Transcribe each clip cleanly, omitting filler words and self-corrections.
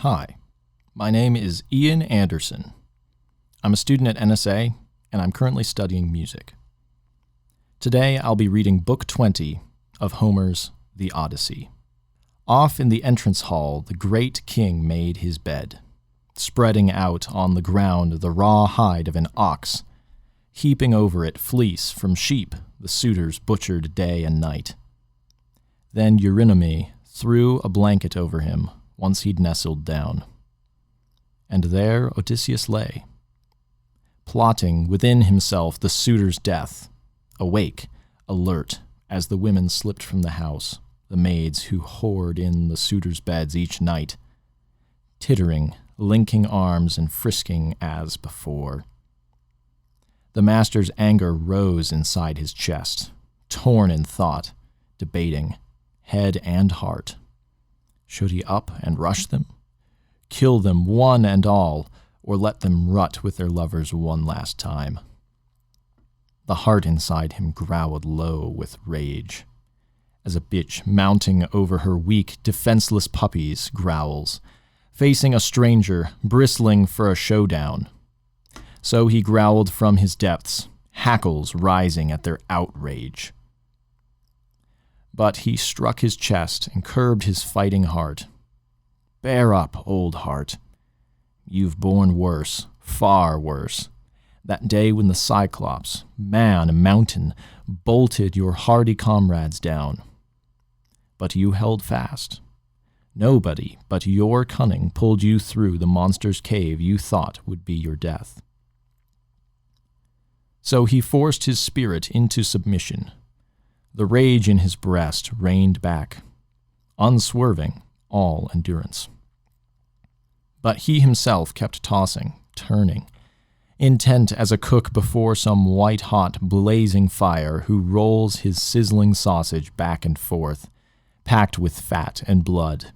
Hi, my name is Iain Anderson. I'm a student at NSA, and I'm currently studying music. Today, I'll be reading Book 20 of Homer's The Odyssey. Off in the entrance hall, the great king made his bed, spreading out on the ground the raw hide of an ox, heaping over it fleece from sheep the suitors butchered day and night. Then Eurynome threw a blanket over him once he'd nestled down. And there Odysseus lay, plotting within himself the suitor's death, awake, alert, as the women slipped from the house, the maids who whored in the suitors' beds each night, tittering, linking arms and frisking as before. The master's anger rose inside his chest, torn in thought, debating, head and heart. Should he up and rush them? Kill them one and all, or let them rut with their lovers one last time? The heart inside him growled low with rage, as a bitch mounting over her weak, defenseless puppies growls, facing a stranger, bristling for a showdown. So he growled from his depths, hackles rising at their outrage. But he struck his chest and curbed his fighting heart. Bear up, old heart. You've borne worse, far worse. That day when the Cyclops, man and mountain, bolted your hardy comrades down. But you held fast. Nobody but your cunning pulled you through the monster's cave you thought would be your death. So he forced his spirit into submission. The rage in his breast reined back, unswerving, all endurance. But he himself kept tossing, turning, intent as a cook before some white-hot, blazing fire who rolls his sizzling sausage back and forth, packed with fat and blood,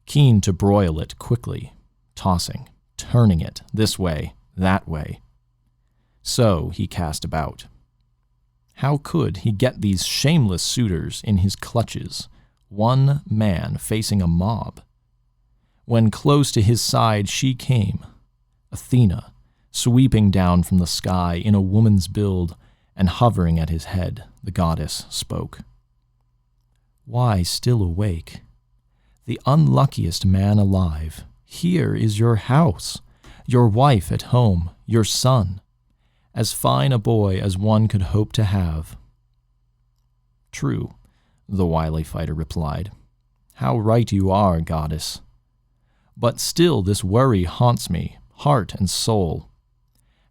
keen to broil it quickly, tossing, turning it this way, that way. So he cast about. How could he get these shameless suitors in his clutches, one man facing a mob? When close to his side she came, Athena, sweeping down from the sky in a woman's build, and hovering at his head, the goddess spoke. Why still awake? The unluckiest man alive, here is your house, your wife at home, your son, as fine a boy as one could hope to have. True, the wily fighter replied. How right you are, goddess. But still this worry haunts me, heart and soul.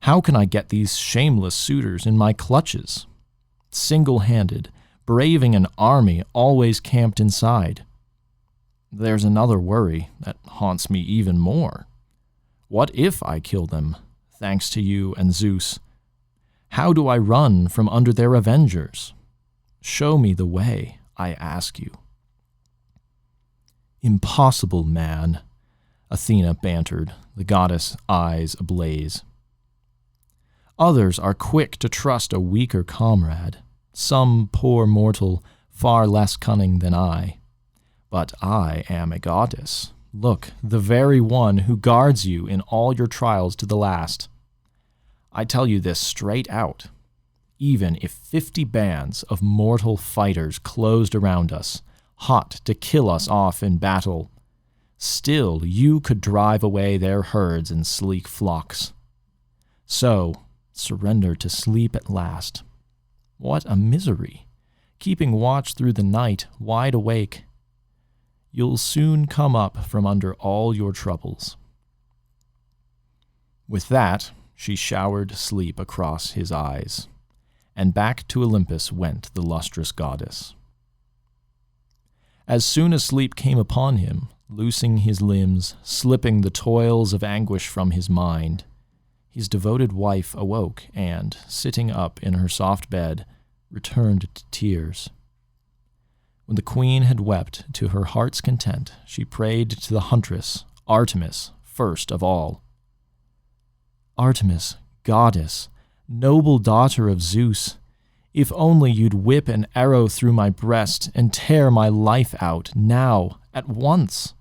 How can I get these shameless suitors in my clutches? Single-handed, braving an army always camped inside. There's another worry that haunts me even more. What if I kill them, thanks to you and Zeus? How do I run from under their avengers? Show me the way, I ask you. Impossible, man, Athena bantered, the goddess' eyes ablaze. Others are quick to trust a weaker comrade, some poor mortal far less cunning than I. But I am a goddess. Look, the very one who guards you in all your trials to the last. I tell you this straight out. Even if 50 bands of mortal fighters closed around us, hot to kill us off in battle, still you could drive away their herds in sleek flocks. So, surrender to sleep at last. What a misery, keeping watch through the night, wide awake. You'll soon come up from under all your troubles. With that, she showered sleep across his eyes, and back to Olympus went the lustrous goddess. As soon as sleep came upon him, loosing his limbs, slipping the toils of anguish from his mind, his devoted wife awoke and, sitting up in her soft bed, returned to tears. When the queen had wept to her heart's content, she prayed to the huntress, Artemis, first of all. Artemis, goddess, noble daughter of Zeus, if only you'd whip an arrow through my breast and tear my life out now, at once.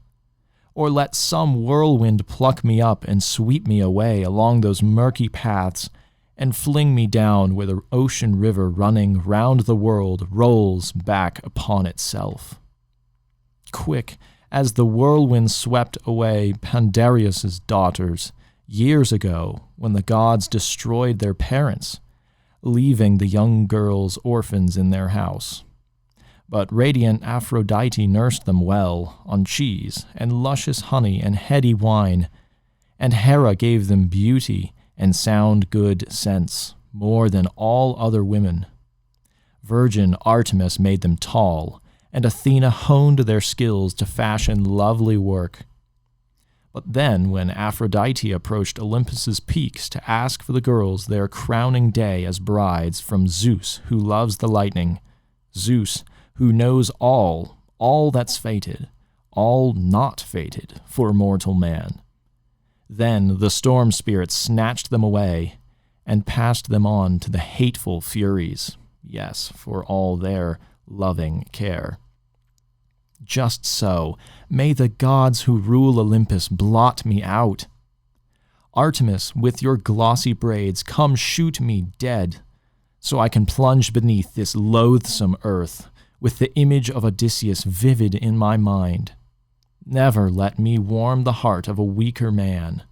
or let some whirlwind pluck me up and sweep me away along those murky paths and fling me down where the ocean river running round the world rolls back upon itself. Quick as the whirlwind swept away Pandarius's daughters years ago when the gods destroyed their parents, leaving the young girls orphans in their house. But radiant Aphrodite nursed them well on cheese and luscious honey and heady wine, and Hera gave them beauty and sound good sense more than all other women. Virgin Artemis made them tall, and Athena honed their skills to fashion lovely work. But then, when Aphrodite approached Olympus's peaks to ask for the girls their crowning day as brides from Zeus, who loves the lightning, Zeus, who knows all that's fated, all not fated for mortal man, then the storm spirits snatched them away and passed them on to the hateful Furies, yes, for all their loving care. Just so, may the gods who rule Olympus blot me out. Artemis, with your glossy braids, come shoot me dead, so I can plunge beneath this loathsome earth, with the image of Odysseus vivid in my mind. Never let me warm the heart of a weaker man.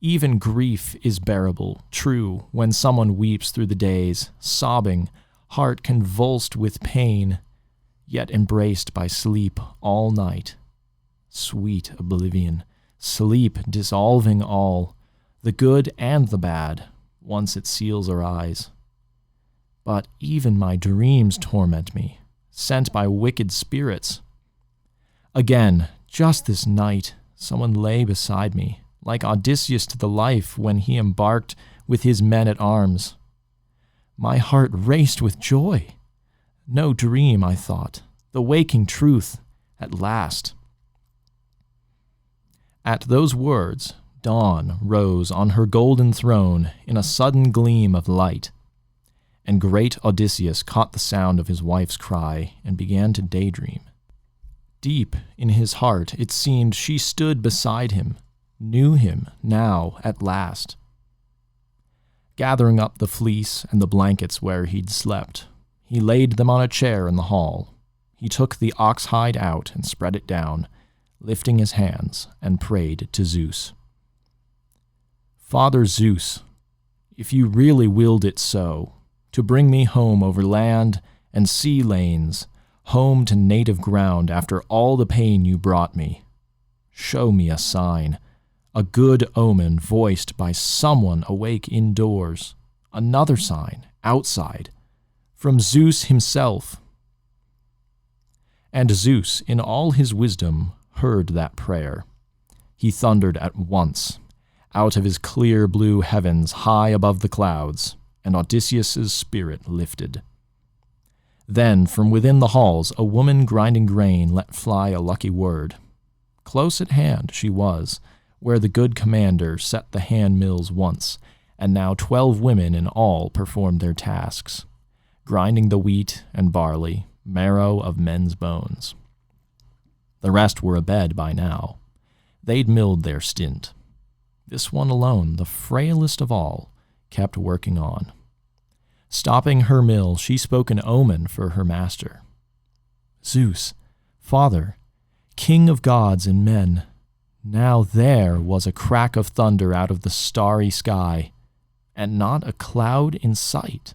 Even grief is bearable, true, when someone weeps through the days, sobbing, heart convulsed with pain, yet embraced by sleep all night. Sweet oblivion, sleep dissolving all, the good and the bad, once it seals our eyes. But even my dreams torment me, sent by wicked spirits. Again, just this night, someone lay beside me, like Odysseus to the life when he embarked with his men-at-arms. My heart raced with joy. No dream, I thought, the waking truth at last. At those words, dawn rose on her golden throne in a sudden gleam of light, and great Odysseus caught the sound of his wife's cry and began to daydream. Deep in his heart, it seemed she stood beside him, knew him now at last. Gathering up the fleece and the blankets where he'd slept, he laid them on a chair in the hall. He took the ox hide out and spread it down, lifting his hands, and prayed to Zeus. Father Zeus, if you really willed it so, to bring me home over land and sea lanes, home to native ground after all the pain you brought me, show me a sign, a good omen voiced by someone awake indoors, another sign outside, from Zeus himself. And Zeus, in all his wisdom, heard that prayer. He thundered at once, out of his clear blue heavens high above the clouds, and Odysseus's spirit lifted. Then, from within the halls, a woman grinding grain let fly a lucky word. Close at hand she was, where the good commander set the hand mills once, and now 12 women in all performed their tasks, grinding the wheat and barley, marrow of men's bones. The rest were abed by now. They'd milled their stint. This one alone, the frailest of all, kept working on. Stopping her mill, she spoke an omen for her master. Zeus, Father, King of gods and men, now there was a crack of thunder out of the starry sky, and not a cloud in sight.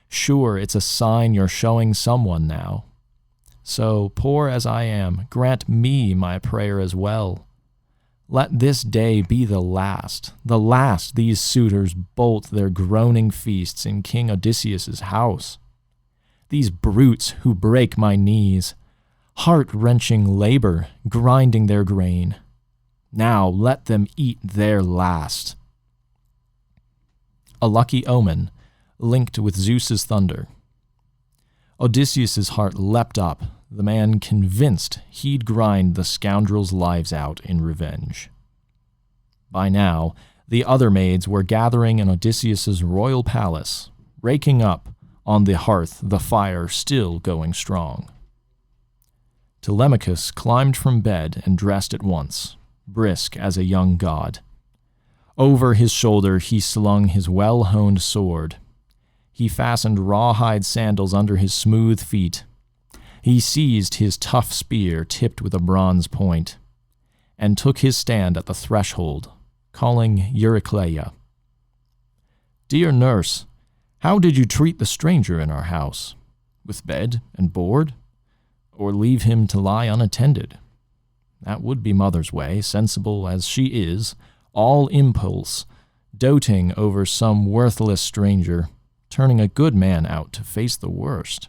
Sure, it's a sign you're showing someone now. So, poor as I am, grant me my prayer as well. Let this day be the last these suitors bolt their groaning feasts in King Odysseus's house. These brutes who break my knees, heart-wrenching labor, grinding their grain. Now let them eat their last. A lucky omen, linked with Zeus's thunder. Odysseus's heart leapt up, the man convinced he'd grind the scoundrels' lives out in revenge. By now, the other maids were gathering in Odysseus's royal palace, raking up on the hearth the fire still going strong. Telemachus climbed from bed and dressed at once, brisk as a young god. Over his shoulder he slung his well-honed sword. He fastened rawhide sandals under his smooth feet. He seized his tough spear tipped with a bronze point, and took his stand at the threshold, calling Eurycleia. "Dear nurse, how did you treat the stranger in our house? With bed and board? Or leave him to lie unattended? That would be mother's way, sensible as she is, all impulse, doting over some worthless stranger, turning a good man out to face the worst."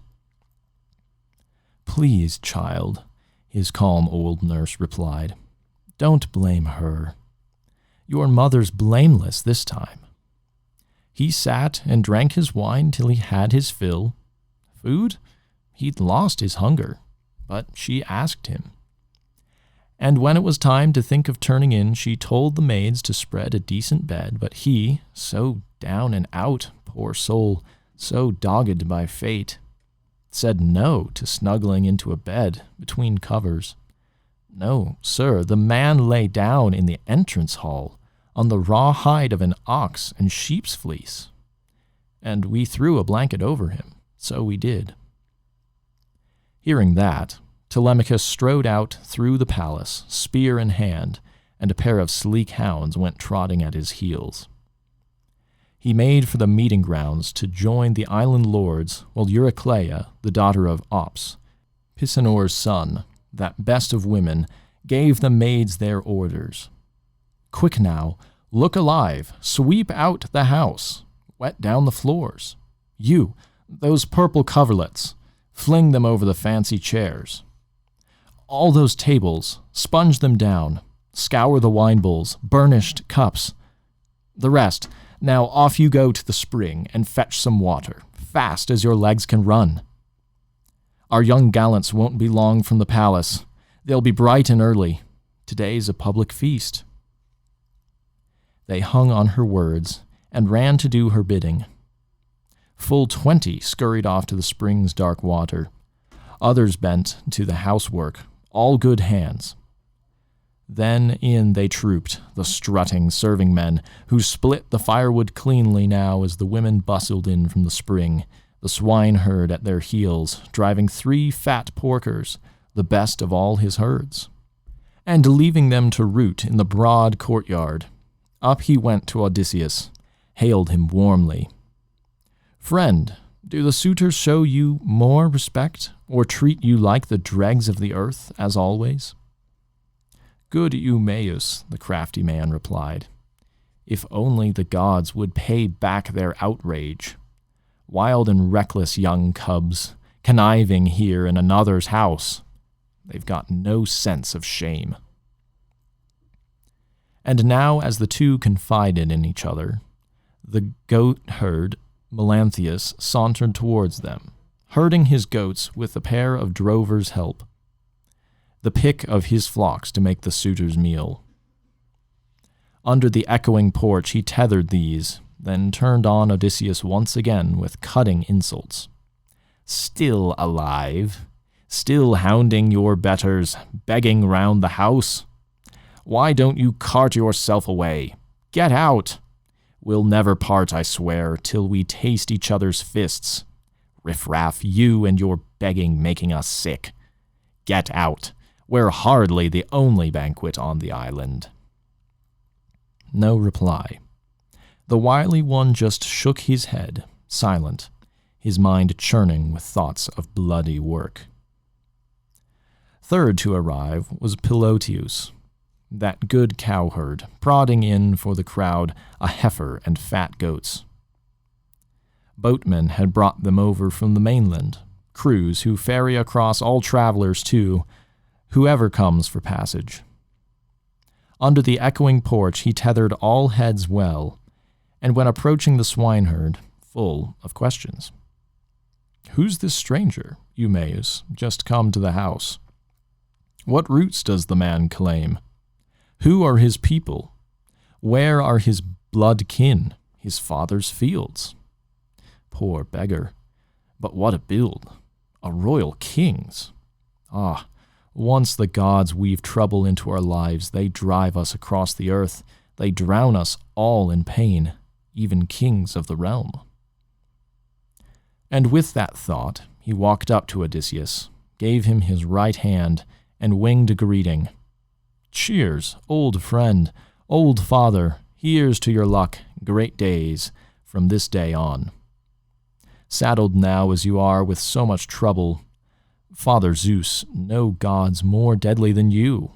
"Please, child," his calm old nurse replied, "don't blame her. Your mother's blameless this time. He sat and drank his wine till he had his fill. Food? He'd lost his hunger, but she asked him. And when it was time to think of turning in, she told the maids to spread a decent bed, but he, so down and out, poor soul, so dogged by fate, said no to snuggling into a bed between covers. No, sir, the man lay down in the entrance hall, on the raw hide of an ox and sheep's fleece. And we threw a blanket over him, so we did." Hearing that, Telemachus strode out through the palace, spear in hand, and a pair of sleek hounds went trotting at his heels. He made for the meeting grounds to join the island lords, while Eurycleia, the daughter of Ops, Pisanor's son, that best of women, gave the maids their orders. "Quick now, look alive, sweep out the house, wet down the floors. You, those purple coverlets, fling them over the fancy chairs. All those tables, sponge them down, scour the wine bowls, burnished cups. The rest, now off you go to the spring and fetch some water, fast as your legs can run. Our young gallants won't be long from the palace. They'll be bright and early. Today's a public feast." They hung on her words and ran to do her bidding. Full 20 scurried off to the spring's dark water. Others bent to the housework, all good hands. Then in they trooped, the strutting serving men, who split the firewood cleanly now as the women bustled in from the spring, the swineherd at their heels, driving 3 fat porkers, the best of all his herds. And leaving them to root in the broad courtyard, up he went to Odysseus, hailed him warmly. "Friend, do the suitors show you more respect, or treat you like the dregs of the earth, as always?" "Good Eumaeus," the crafty man replied, "if only the gods would pay back their outrage. Wild and reckless young cubs, conniving here in another's house. They've got no sense of shame." And now, as the two confided in each other, the goat-herd Melanthius sauntered towards them, herding his goats with a pair of drovers' help, the pick of his flocks to make the suitors' meal. Under the echoing porch he tethered these, then turned on Odysseus once again with cutting insults. "Still alive? Still hounding your betters, begging round the house? Why don't you cart yourself away? Get out! We'll never part, I swear, till we taste each other's fists. Riffraff, you and your begging making us sick. Get out. We're hardly the only banquet on the island." No reply. The wily one just shook his head, silent, his mind churning with thoughts of bloody work. Third to arrive was Piloteus, that good cowherd, prodding in for the crowd a heifer and fat goats. Boatmen had brought them over from the mainland, crews who ferry across all travelers too, whoever comes for passage. Under the echoing porch he tethered all heads well, and when approaching the swineherd, full of questions. "Who's this stranger, Eumaeus, just come to the house? What roots does the man claim? Who are his people? Where are his blood kin, his father's fields? Poor beggar, but what a build, a royal king's. Ah, Once the gods weave trouble into our lives, they drive us across the earth. They drown us all in pain, even kings of the realm." And with that thought, he walked up to Odysseus, gave him his right hand, and winged a greeting. "Cheers, old friend, old father, here's to your luck, great days, from this day on. Saddled now as you are with so much trouble, Father Zeus, no gods more deadly than you.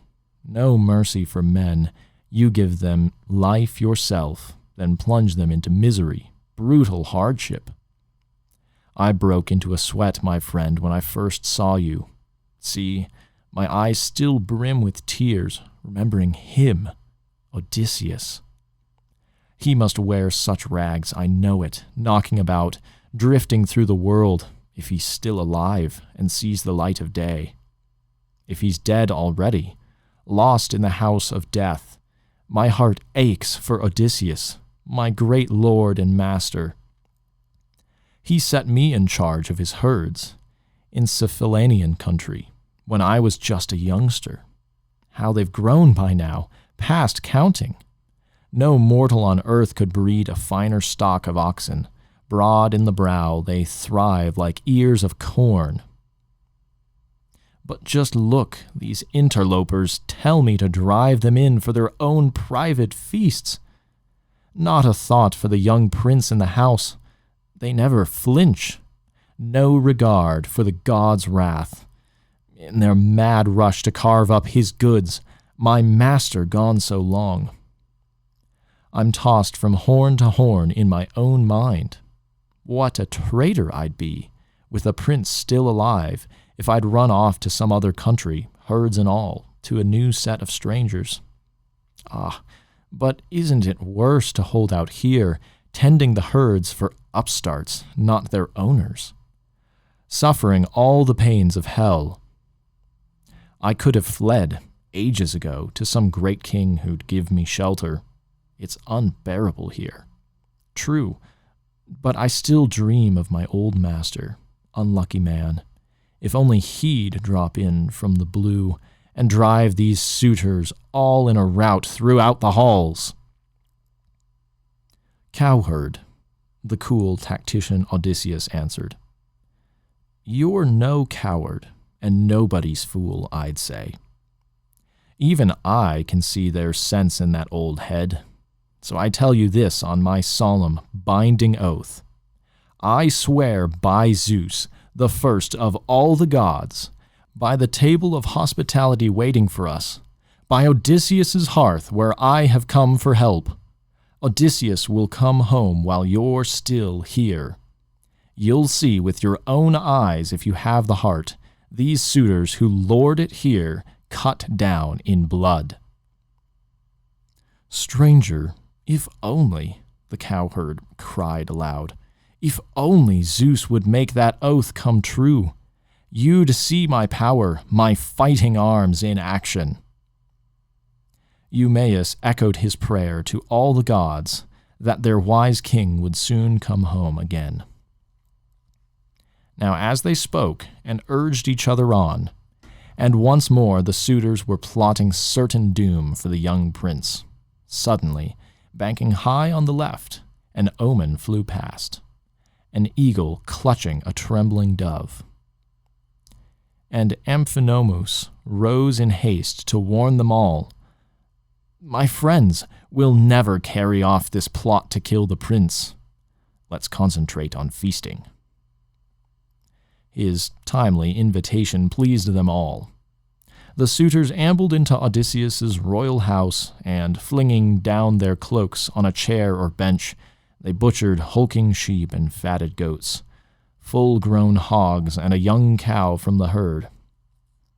No mercy for men, you give them life yourself, then plunge them into misery, brutal hardship. I broke into a sweat, my friend, when I first saw you. See, my eyes still brim with tears, remembering him, Odysseus. He must wear such rags, I know it, knocking about, drifting through the world, if he's still alive and sees the light of day. If he's dead already, lost in the house of death, my heart aches for Odysseus, my great lord and master. He set me in charge of his herds in Cephallenian country when I was just a youngster. How they've grown by now, past counting. No mortal on earth could breed a finer stock of oxen. Broad in the brow, they thrive like ears of corn. But just look, these interlopers tell me to drive them in for their own private feasts. Not a thought for the young prince in the house. They never flinch. No regard for the god's wrath. In their mad rush to carve up his goods, my master gone so long. I'm tossed from horn to horn in my own mind. What a traitor I'd be, with a prince still alive, if I'd run off to some other country, herds and all, to a new set of strangers. Ah, but isn't it worse to hold out here, tending the herds for upstarts, not their owners? Suffering all the pains of hell. I could have fled ages ago to some great king who'd give me shelter. It's unbearable here. True, but I still dream of my old master, unlucky man. If only he'd drop in from the blue and drive these suitors all in a rout throughout the halls. Cowherd, the cool tactician Odysseus answered. You're no coward, and nobody's fool, I'd say. Even I can see there's sense in that old head. So I tell you this on my solemn, binding oath. I swear by Zeus, the first of all the gods, by the table of hospitality waiting for us, by Odysseus's hearth where I have come for help, Odysseus will come home while you're still here. You'll see with your own eyes, if you have the heart, these suitors who lord it here cut down in blood. Stranger, if only, the cowherd cried aloud, if only Zeus would make that oath come true, you'd see my power, my fighting arms in action. Eumaeus echoed his prayer to all the gods that their wise king would soon come home again. Now as they spoke and urged each other on, and once more the suitors were plotting certain doom for the young prince, suddenly, banking high on the left, an omen flew past, an eagle clutching a trembling dove. And Amphinomus rose in haste to warn them all, My friends, we'll never carry off this plot to kill the prince. Let's concentrate on feasting. His timely invitation pleased them all. The suitors ambled into Odysseus's royal house, and, flinging down their cloaks on a chair or bench, they butchered hulking sheep and fatted goats, full-grown hogs and a young cow from the herd.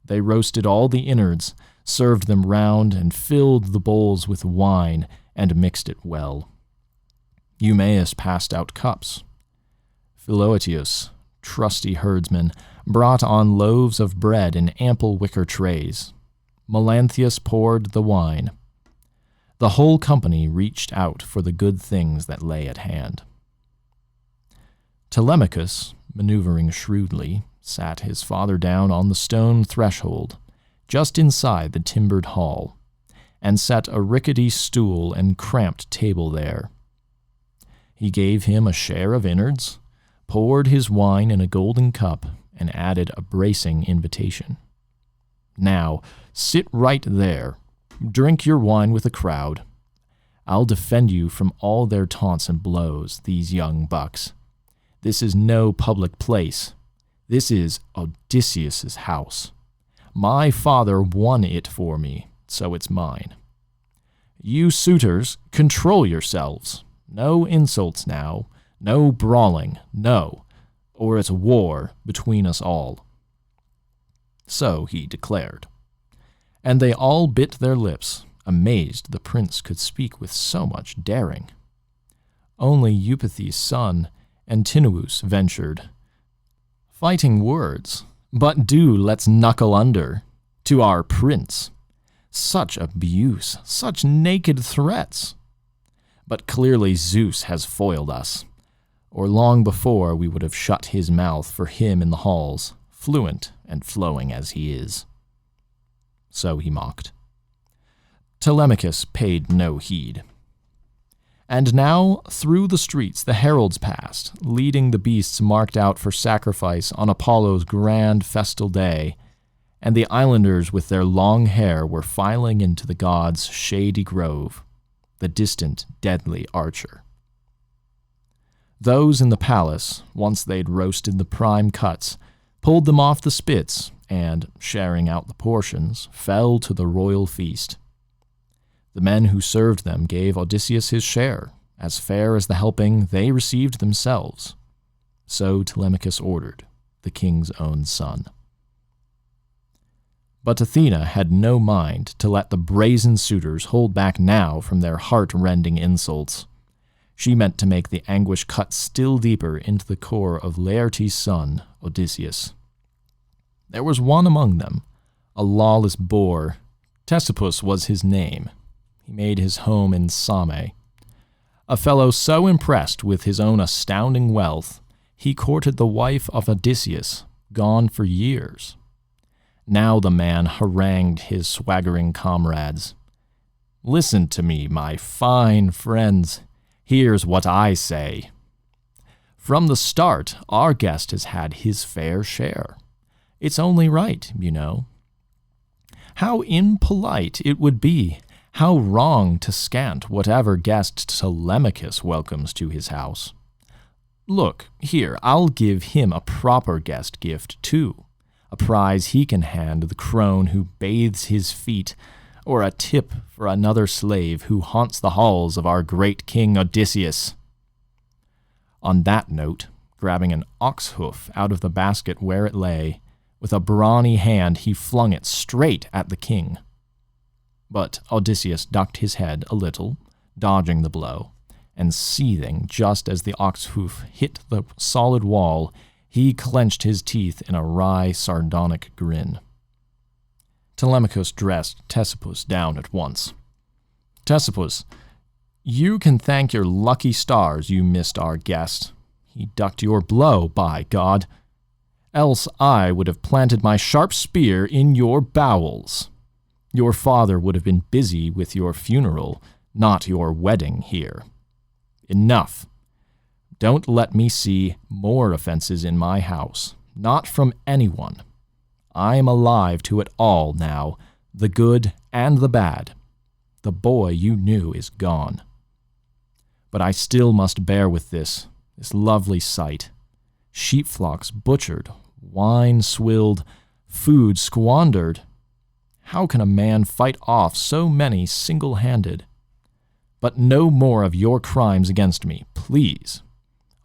They roasted all the innards, served them round, and filled the bowls with wine, and mixed it well. Eumaeus passed out cups. Philoetius, trusty herdsman, brought on loaves of bread in ample wicker trays. Melanthius poured the wine. The whole company reached out for the good things that lay at hand. Telemachus, maneuvering shrewdly, sat his father down on the stone threshold, just inside the timbered hall, and set a rickety stool and cramped table there. He gave him a share of innards, poured his wine in a golden cup, and added a bracing invitation. Now, sit right there, drink your wine with the crowd. I'll defend you from all their taunts and blows, these young bucks. This is no public place. This is Odysseus's house. My father won it for me, so it's mine. You suitors, control yourselves. No insults now, no brawling, no, or it's war between us all. So he declared. And they all bit their lips, amazed the prince could speak with so much daring. Only Eupeithes' son, Antinous, ventured, "Fighting words, but do let's knuckle under to our prince. Such abuse, such naked threats. But clearly Zeus has foiled us, or long before we would have shut his mouth for him in the halls, fluent and flowing as he is." So he mocked. Telemachus paid no heed. And now through the streets the heralds passed, leading the beasts marked out for sacrifice on Apollo's grand festal day, and the islanders with their long hair were filing into the god's shady grove, the distant deadly archer. Those in the palace, once they'd roasted the prime cuts, pulled them off the spits, and, sharing out the portions, fell to the royal feast. The men who served them gave Odysseus his share, as fair as the helping they received themselves. So Telemachus ordered, the king's own son. But Athena had no mind to let the brazen suitors hold back now from their heart-rending insults. She meant to make the anguish cut still deeper into the core of Laertes' son, Odysseus. There was one among them, a lawless boor. Ctesippus was his name. He made his home in Same. A fellow so impressed with his own astounding wealth, he courted the wife of Odysseus, gone for years. Now the man harangued his swaggering comrades. "Listen to me, my fine friends. Here's what I say. From the start, our guest has had his fair share. It's only right, you know. How impolite it would be, how wrong to scant whatever guest Telemachus welcomes to his house. Look, here, I'll give him a proper guest gift, too. A prize he can hand the crone who bathes his feet, or a tip for another slave who haunts the halls of our great king Odysseus." On that note, grabbing an ox hoof out of the basket where it lay, with a brawny hand he flung it straight at the king. But Odysseus ducked his head a little, dodging the blow, and seething just as the ox hoof hit the solid wall, he clenched his teeth in a wry, sardonic grin. Telemachus dressed Ctesippus down at once. "Ctesippus, you can thank your lucky stars you missed our guest. He ducked your blow, by God. Else I would have planted my sharp spear in your bowels. Your father would have been busy with your funeral, not your wedding here. Enough. Don't let me see more offenses in my house, not from anyone. I am alive to it all now, the good and the bad. The boy you knew is gone. But I still must bear with this lovely sight. Sheep flocks butchered, wine swilled, food squandered. How can a man fight off so many single-handed? But no more of your crimes against me, please,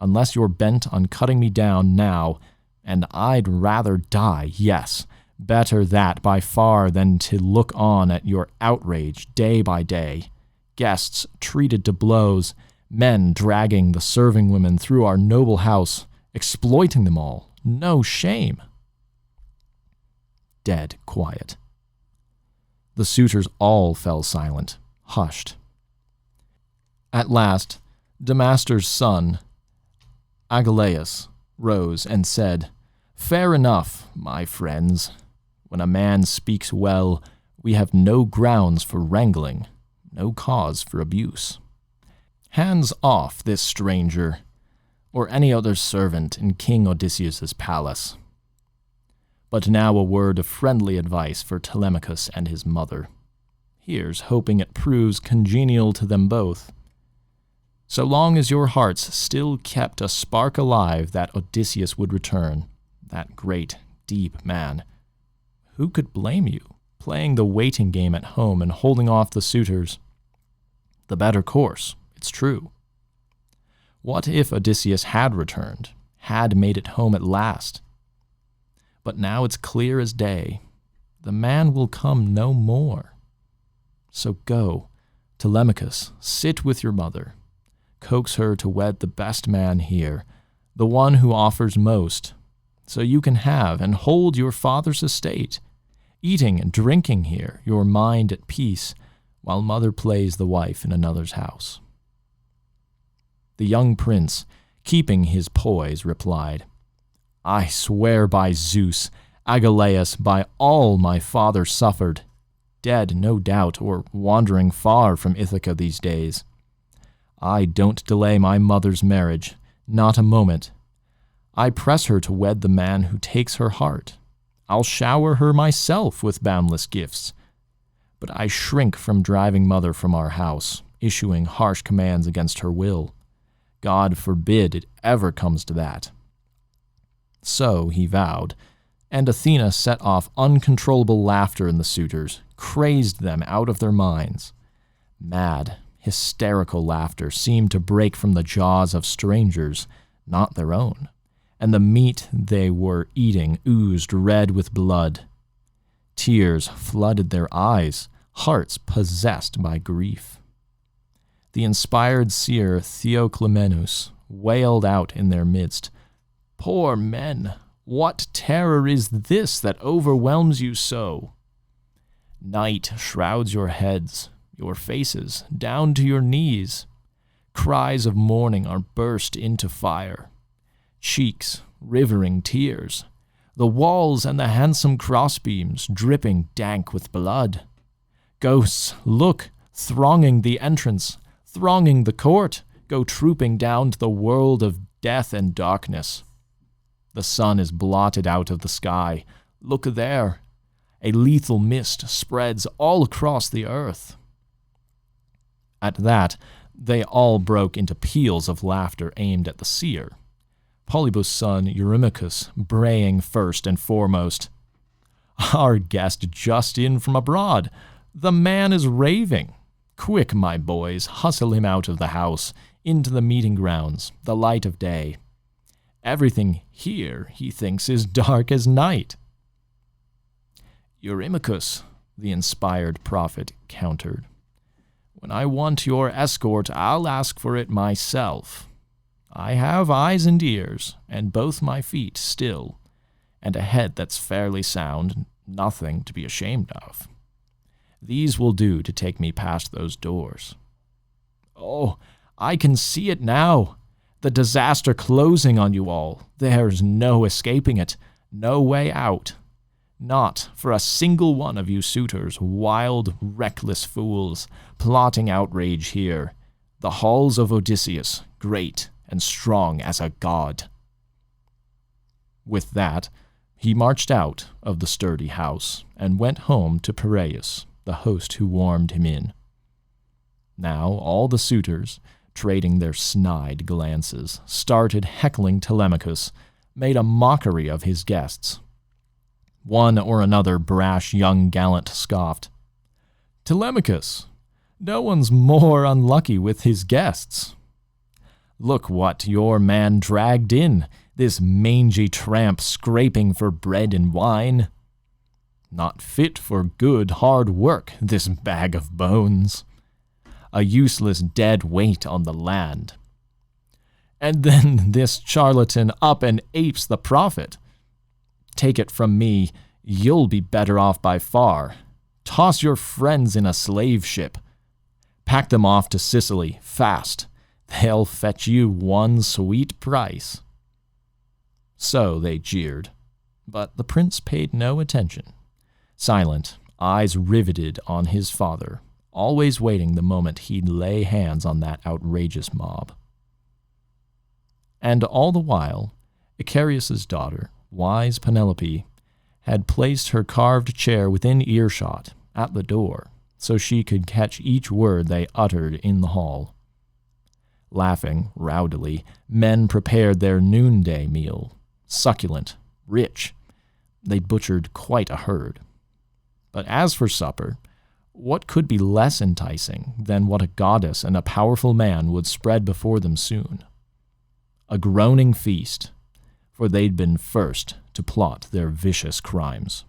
unless you're bent on cutting me down now, and I'd rather die, yes, better that by far than to look on at your outrage day by day, guests treated to blows, men dragging the serving women through our noble house, exploiting them all, no shame." Dead quiet. The suitors all fell silent, hushed. At last, Damastor's son, Agelaus, rose and said, "Fair enough, my friends. When a man speaks well, we have no grounds for wrangling, no cause for abuse. Hands off this stranger, or any other servant in King Odysseus's palace. But now a word of friendly advice for Telemachus and his mother. Here's hoping it proves congenial to them both. So long as your hearts still kept a spark alive that Odysseus would return, that great, deep man, who could blame you, playing the waiting game at home and holding off the suitors? The better course, it's true. What if Odysseus had returned, had made it home at last? But now it's clear as day. The man will come no more. So go, Telemachus, sit with your mother. Coax her to wed the best man here, the one who offers most, so you can have and hold your father's estate, eating and drinking here, your mind at peace, while mother plays the wife in another's house. The young prince, keeping his poise, replied, I swear by Zeus, Agelaus, by all my father suffered, dead no doubt, or wandering far from Ithaca these days. I don't delay my mother's marriage, not a moment. I press her to wed the man who takes her heart. I'll shower her myself with boundless gifts. But I shrink from driving mother from our house, issuing harsh commands against her will. God forbid it ever comes to that. So he vowed, and Athena set off uncontrollable laughter in the suitors, crazed them out of their minds. Mad, hysterical laughter seemed to break from the jaws of strangers, not their own, and the meat they were eating oozed red with blood. Tears flooded their eyes, hearts possessed by grief. The inspired seer Theoclymenus wailed out in their midst, Poor men, what terror is this that overwhelms you so? Night shrouds your heads, your faces, down to your knees. Cries of mourning are burst into fire. Cheeks, rivering tears. The walls and the handsome crossbeams dripping dank with blood. Ghosts, look, thronging the entrance, thronging the court, go trooping down to the world of death and darkness. The sun is blotted out of the sky. Look there. A lethal mist spreads all across the earth. At that, they all broke into peals of laughter aimed at the seer. Polybus' son Eurymachus braying first and foremost, Our guest just in from abroad. The man is raving. Quick, my boys, hustle him out of the house, into the meeting grounds, the light of day. Everything here, he thinks, is dark as night. Eurymachus, the inspired prophet, countered, When I want your escort, I'll ask for it myself. I have eyes and ears, and both my feet still, and a head that's fairly sound, nothing to be ashamed of. These will do to take me past those doors. Oh, I can see it now. The disaster closing on you all. There's no escaping it, no way out. Not for a single one of you suitors, wild, reckless fools, plotting outrage here. The halls of Odysseus, great and strong as a god. With that, he marched out of the sturdy house and went home to Piraeus, the host who warmed him in. Now all the suitors, trading their snide glances, started heckling Telemachus, made a mockery of his guests. One or another brash young gallant scoffed, Telemachus, no one's more unlucky with his guests. Look what your man dragged in, this mangy tramp scraping for bread and wine. Not fit for good hard work, this bag of bones. A useless dead weight on the land. And then this charlatan up and apes the prophet. Take it from me, you'll be better off by far. Toss your friends in a slave ship. Pack them off to Sicily, fast. They'll fetch you one sweet price. So they jeered, but the prince paid no attention. Silent, eyes riveted on his father, always waiting the moment he'd lay hands on that outrageous mob. And all the while, Icarius's daughter, wise Penelope, had placed her carved chair within earshot at the door, so she could catch each word they uttered in the hall. Laughing rowdily, men prepared their noonday meal, succulent, rich. They butchered quite a herd. But as for supper, what could be less enticing than what a goddess and a powerful man would spread before them soon? A groaning feast, for they'd been first to plot their vicious crimes.